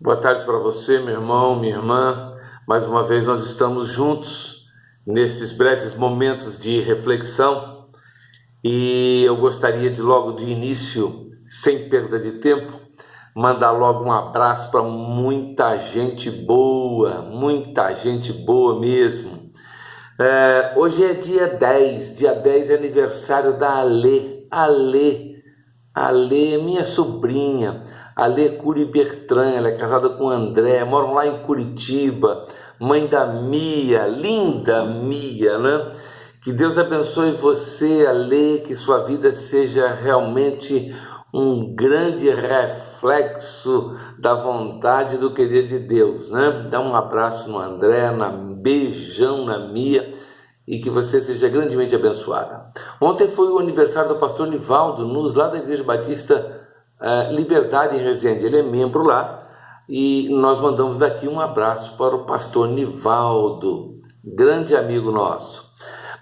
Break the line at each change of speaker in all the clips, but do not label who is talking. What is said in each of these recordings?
Boa tarde para você, meu irmão, minha irmã. Mais uma vez nós estamos juntos nesses breves momentos de reflexão e eu gostaria de logo de início, sem perda de tempo, mandar logo um abraço para muita gente boa mesmo. Hoje é dia 10 é aniversário da Ale, minha sobrinha. Ale Cury Bertrand, ela é casada com o André, moram lá em Curitiba, mãe da Mia, linda Mia, né? Que Deus abençoe você, Ale, que sua vida seja realmente um grande reflexo da vontade e do querer de Deus, né? Dá um abraço no André, beijão na Mia e que você seja grandemente abençoada. Ontem foi o aniversário do pastor Nivaldo Nuz, lá da Igreja Batista Liberdade em Resende. Ele é membro lá e nós mandamos daqui um abraço para o pastor Nivaldo, grande amigo nosso.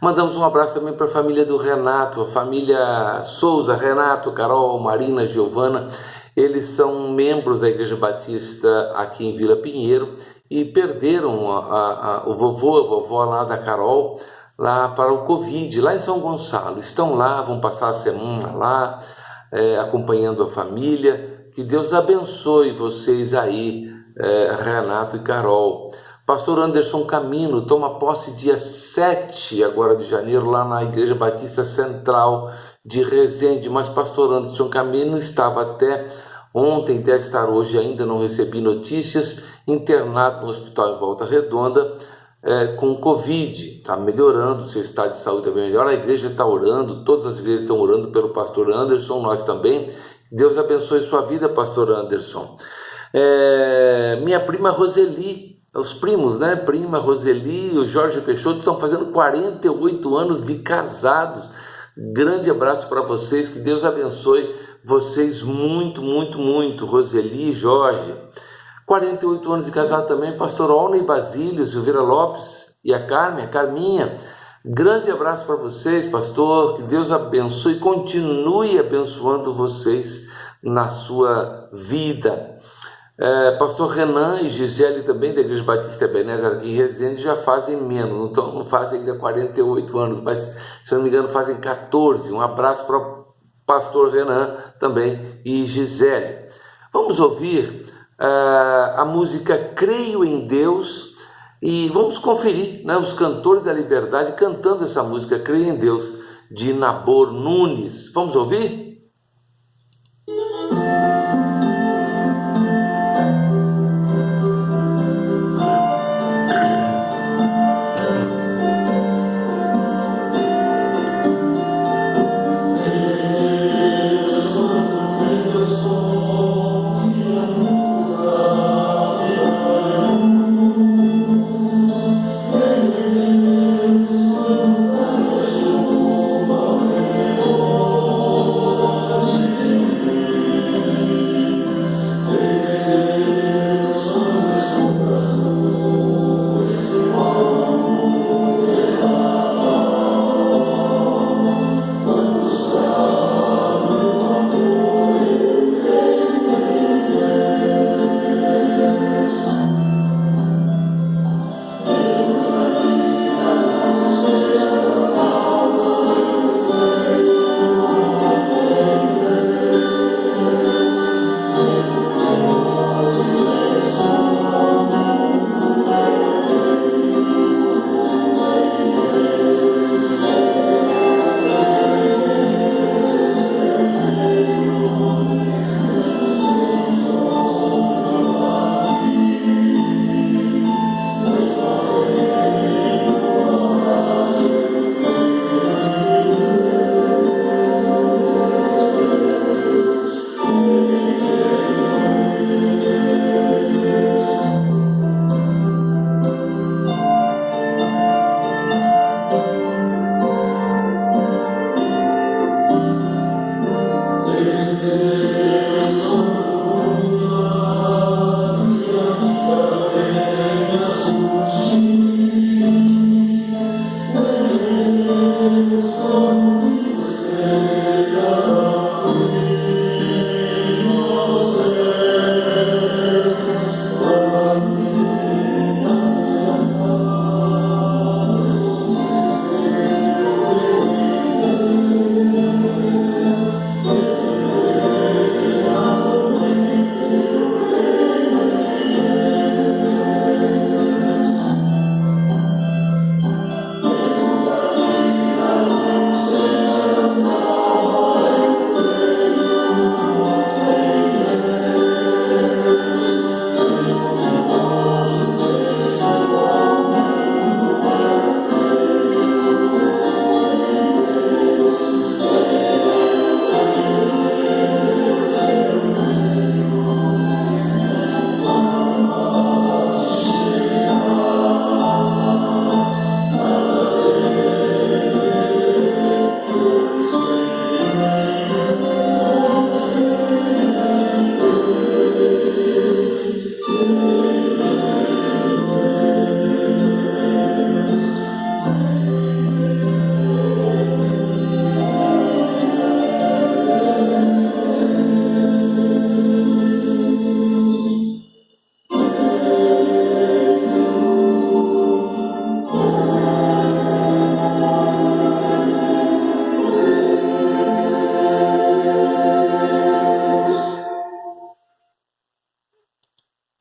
Mandamos um abraço também para a família do Renato, a família Souza, Renato, Carol, Marina, Giovana. Eles são membros da Igreja Batista aqui em Vila Pinheiro e perderam o vovô, a vovó lá da Carol, lá para o Covid, lá em São Gonçalo. Estão lá, vão passar a semana lá, acompanhando a família. Que Deus abençoe vocês aí, Renato e Carol. Pastor Anderson Camino toma posse dia 7 agora de janeiro lá na Igreja Batista Central de Resende, mas pastor Anderson Camino estava até ontem, deve estar hoje ainda, não recebi notícias, internado no hospital em Volta Redonda com Covid. Está melhorando, seu estado de saúde é melhor, a igreja está orando, todas as igrejas estão orando pelo pastor Anderson, nós também. Deus abençoe sua vida, pastor Anderson. Minha prima Roseli, os primos, né? Prima Roseli e o Jorge Peixoto estão fazendo 48 anos de casados. Grande abraço para vocês, que Deus abençoe vocês muito, Roseli e Jorge. 48 anos de casado também, pastor Olney Basílio, Silveira Lopes e a Carminha. Grande abraço para vocês, pastor, que Deus abençoe e continue abençoando vocês na sua vida. Pastor Renan e Gisele também da Igreja Batista Ebenezer aqui em Resende já fazem menos, então não fazem ainda 48 anos, mas se eu não me engano fazem 14. Um abraço para o pastor Renan também e Gisele. Vamos ouvir a música Creio em Deus e vamos conferir, né, os cantores da Liberdade cantando essa música Creio em Deus de Nabor Nunes. Vamos ouvir?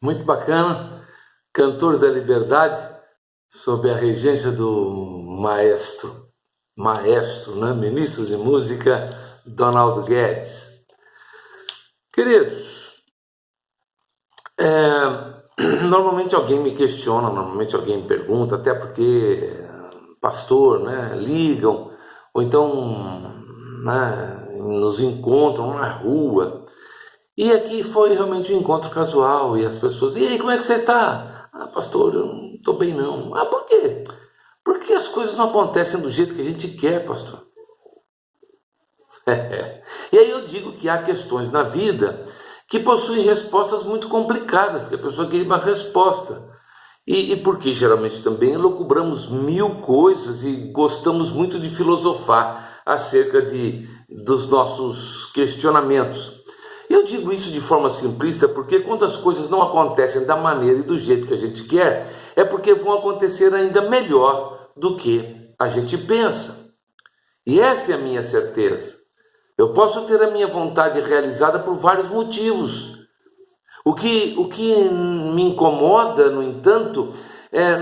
Muito bacana. Cantores da Liberdade, sob a regência do maestro, né? Ministro de Música, Donaldo Guedes. Queridos, normalmente alguém me questiona, normalmente alguém me pergunta, até porque pastor, né, ligam, ou então, né, nos encontram na rua. E aqui foi realmente um encontro casual, e as pessoas, e aí, como é que você está? Ah, pastor, eu não estou bem não. Ah, por quê? Porque as coisas não acontecem do jeito que a gente quer, pastor. E aí eu digo que há questões na vida que possuem respostas muito complicadas, porque a pessoa queria uma resposta. E porque geralmente também elucubramos mil coisas e gostamos muito de filosofar acerca dos nossos questionamentos. Eu digo isso de forma simplista porque quando as coisas não acontecem da maneira e do jeito que a gente quer, é porque vão acontecer ainda melhor do que a gente pensa. E essa é a minha certeza. Eu posso ter a minha vontade realizada por vários motivos. O que me incomoda, no entanto,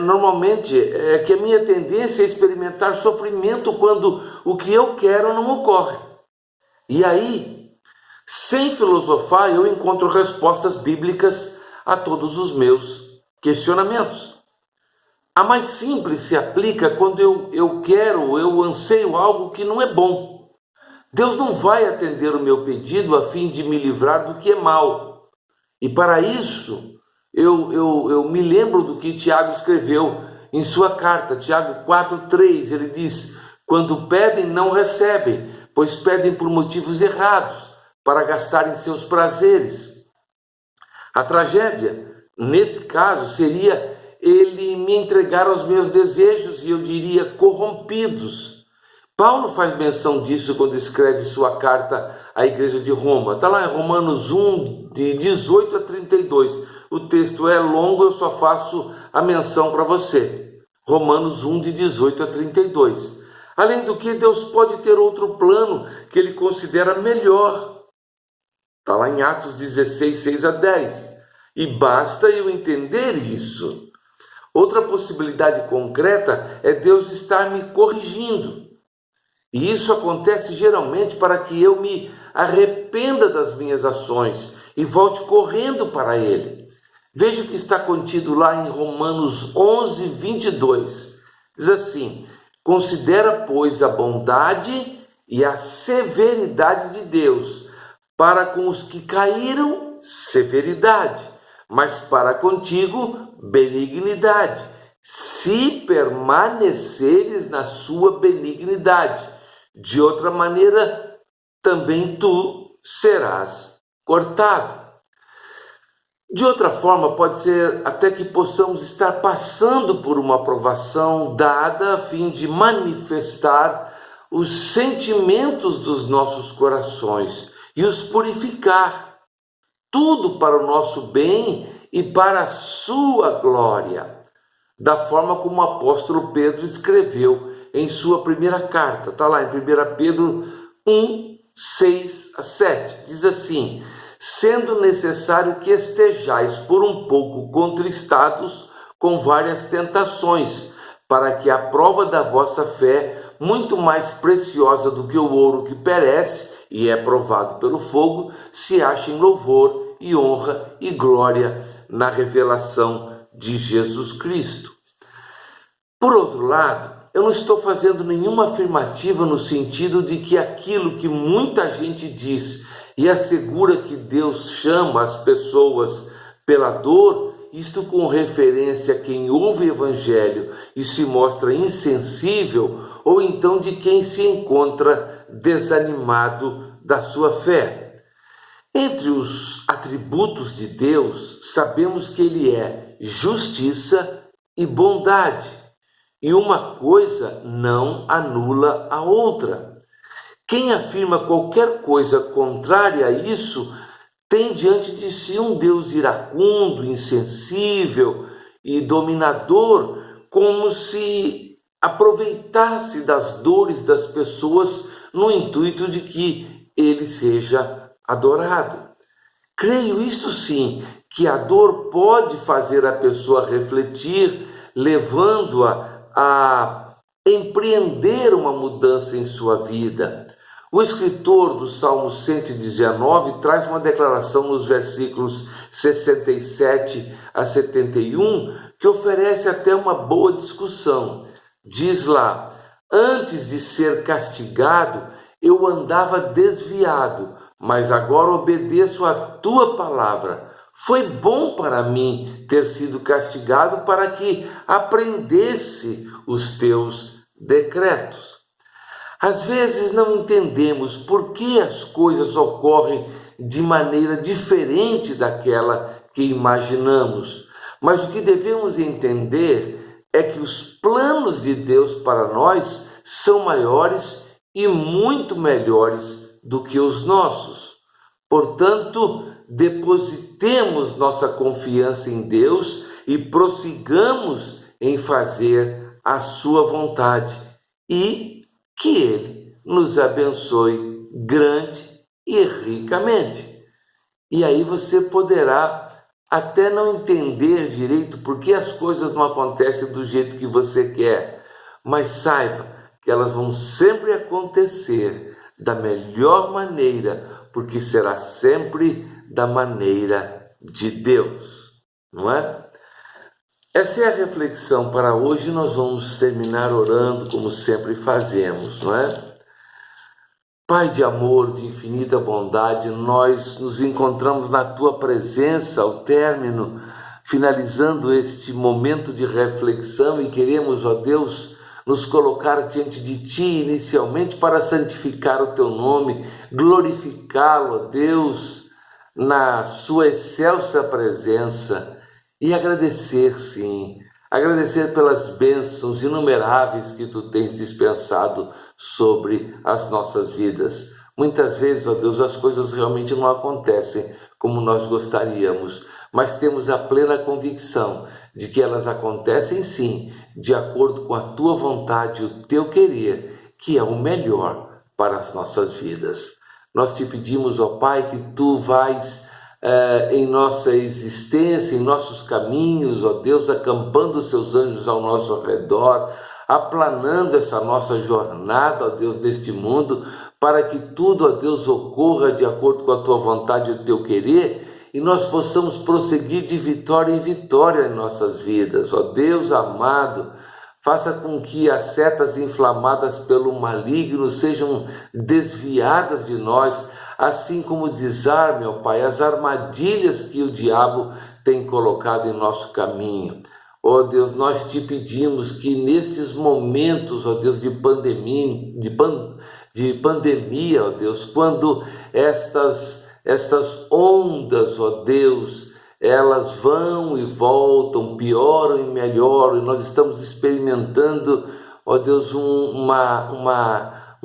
normalmente é que a minha tendência é experimentar sofrimento quando o que eu quero não ocorre. E aí, sem filosofar, eu encontro respostas bíblicas a todos os meus questionamentos. A mais simples se aplica quando eu anseio algo que não é bom. Deus não vai atender o meu pedido a fim de me livrar do que é mal. E para isso, eu me lembro do que Tiago escreveu em sua carta, Tiago 4,3, ele diz: quando pedem, não recebem, pois pedem por motivos errados, para gastarem seus prazeres. A tragédia, nesse caso, seria ele me entregar aos meus desejos, e eu diria corrompidos. Paulo faz menção disso quando escreve sua carta à igreja de Roma. Está lá em Romanos 1, de 18 a 32. O texto é longo, eu só faço a menção para você. Romanos 1, de 18 a 32. Além do que, Deus pode ter outro plano que ele considera melhor. Está lá em Atos 16, 6 a 10. E basta eu entender isso. Outra possibilidade concreta é Deus estar me corrigindo. E isso acontece geralmente para que eu me arrependa das minhas ações e volte correndo para Ele. Veja o que está contido lá em Romanos 11, 22. Diz assim: considera, pois, a bondade e a severidade de Deus. Para com os que caíram, severidade, mas para contigo, benignidade, se permaneceres na sua benignidade. De outra maneira, também tu serás cortado. De outra forma, pode ser até que possamos estar passando por uma provação dada a fim de manifestar os sentimentos dos nossos corações e os purificar, tudo para o nosso bem e para a sua glória, da forma como o apóstolo Pedro escreveu em sua primeira carta. Está lá em 1 Pedro 1, 6 a 7. Diz assim: sendo necessário que estejais por um pouco contristados com várias tentações, para que a prova da vossa fé, muito mais preciosa do que o ouro que perece e é provado pelo fogo, se ache em louvor e honra e glória na revelação de Jesus Cristo. Por outro lado, eu não estou fazendo nenhuma afirmativa no sentido de que aquilo que muita gente diz e assegura que Deus chama as pessoas pela dor, isto com referência a quem ouve o Evangelho e se mostra insensível, ou então de quem se encontra desanimado da sua fé. Entre os atributos de Deus, sabemos que Ele é justiça e bondade. E uma coisa não anula a outra. Quem afirma qualquer coisa contrária a isso tem diante de si um Deus iracundo, insensível e dominador, como se aproveitasse das dores das pessoas no intuito de que ele seja adorado. Creio isto sim, que a dor pode fazer a pessoa refletir, levando-a a empreender uma mudança em sua vida. O escritor do Salmo 119 traz uma declaração nos versículos 67 a 71 que oferece até uma boa discussão. Diz lá: antes de ser castigado, eu andava desviado, mas agora obedeço a tua palavra. Foi bom para mim ter sido castigado para que aprendesse os teus decretos. Às vezes não entendemos por que as coisas ocorrem de maneira diferente daquela que imaginamos, mas o que devemos entender é que os planos de Deus para nós são maiores e muito melhores do que os nossos. Portanto, depositemos nossa confiança em Deus e prossigamos em fazer a sua vontade e que Ele nos abençoe grande e ricamente. E aí você poderá até não entender direito por que as coisas não acontecem do jeito que você quer, mas saiba que elas vão sempre acontecer da melhor maneira, porque será sempre da maneira de Deus, não é? Essa é a reflexão para hoje. Nós vamos terminar orando como sempre fazemos, não é? Pai de amor, de infinita bondade, nós nos encontramos na Tua presença ao término, finalizando este momento de reflexão, e queremos, ó Deus, nos colocar diante de Ti inicialmente para santificar o Teu nome, glorificá-lo, ó Deus, na Sua excelsa presença e agradecer, sim, agradecer pelas bênçãos inumeráveis que Tu tens dispensado sobre as nossas vidas. Muitas vezes, ó Deus, as coisas realmente não acontecem como nós gostaríamos, mas temos a plena convicção de que elas acontecem sim, de acordo com a Tua vontade e o Teu querer, que é o melhor para as nossas vidas. Nós Te pedimos, ó Pai, que Tu vais em nossa existência, em nossos caminhos, ó Deus, acampando os Seus anjos ao nosso redor, aplanando essa nossa jornada, ó Deus, neste mundo, para que tudo, ó Deus, ocorra de acordo com a Tua vontade e o Teu querer, e nós possamos prosseguir de vitória em vitória em nossas vidas. Ó Deus amado, faça com que as setas inflamadas pelo maligno sejam desviadas de nós, assim como desarme, ó Pai, as armadilhas que o diabo tem colocado em nosso caminho. Ó Deus, nós Te pedimos que nestes momentos, ó Deus, de pandemia, ó Deus, quando estas ondas, ó Deus, elas vão e voltam, pioram e melhoram, e nós estamos experimentando, ó Deus, um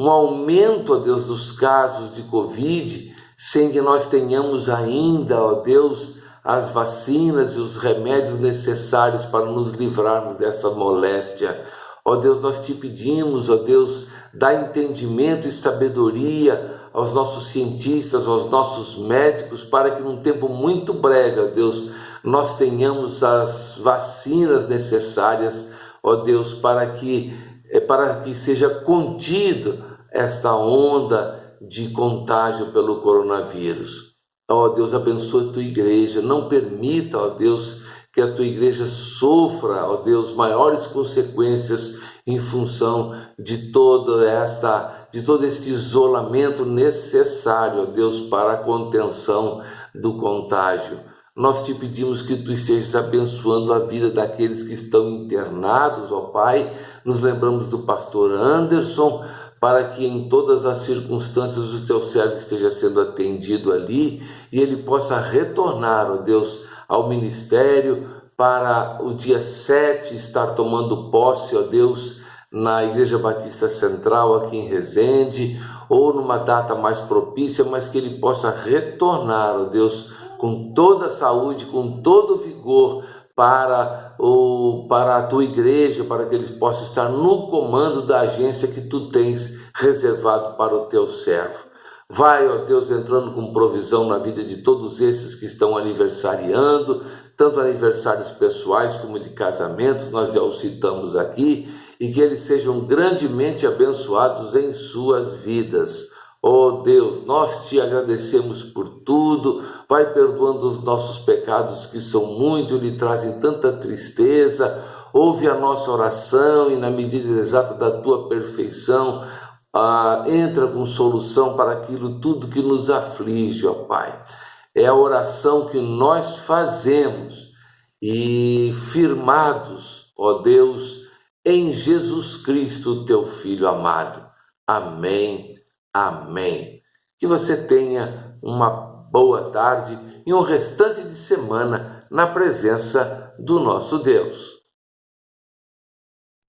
aumento, ó Deus, dos casos de Covid, sem que nós tenhamos ainda, ó Deus, as vacinas e os remédios necessários para nos livrarmos dessa moléstia. Ó Deus, nós Te pedimos, ó Deus, dá entendimento e sabedoria aos nossos cientistas, aos nossos médicos, para que num tempo muito breve, ó Deus, nós tenhamos as vacinas necessárias, ó Deus, para que seja contido esta onda de contágio pelo coronavírus. Ó Deus, abençoa a Tua igreja, não permita, ó Deus, que a Tua igreja sofra, ó Deus, maiores consequências em função de todo este isolamento necessário, ó Deus, para a contenção do contágio. Nós Te pedimos que Tu estejas abençoando a vida daqueles que estão internados, ó Pai. Nos lembramos do pastor Anderson, para que em todas as circunstâncias o Teu servo esteja sendo atendido ali e ele possa retornar, ó Deus, ao ministério para o dia 7 estar tomando posse, ó Deus, na Igreja Batista Central aqui em Resende, ou numa data mais propícia, mas que ele possa retornar, ó Deus, com toda a saúde, com todo o vigor para a Tua igreja, para que eles possam estar no comando da agência que Tu tens reservado para o Teu servo. Vai, ó Deus, entrando com provisão na vida de todos esses que estão aniversariando, tanto aniversários pessoais como de casamentos, nós já os citamos aqui, e que eles sejam grandemente abençoados em suas vidas. Ó Deus, nós te agradecemos por tudo, vai perdoando os nossos pecados que são muito e lhe trazem tanta tristeza, ouve a nossa oração e na medida exata da tua perfeição, entra com solução para aquilo tudo que nos aflige, ó Pai. É a oração que nós fazemos e firmados, ó Deus, em Jesus Cristo, teu Filho amado. Amém, amém. Que você tenha uma boa tarde e um restante de semana na presença do nosso Deus.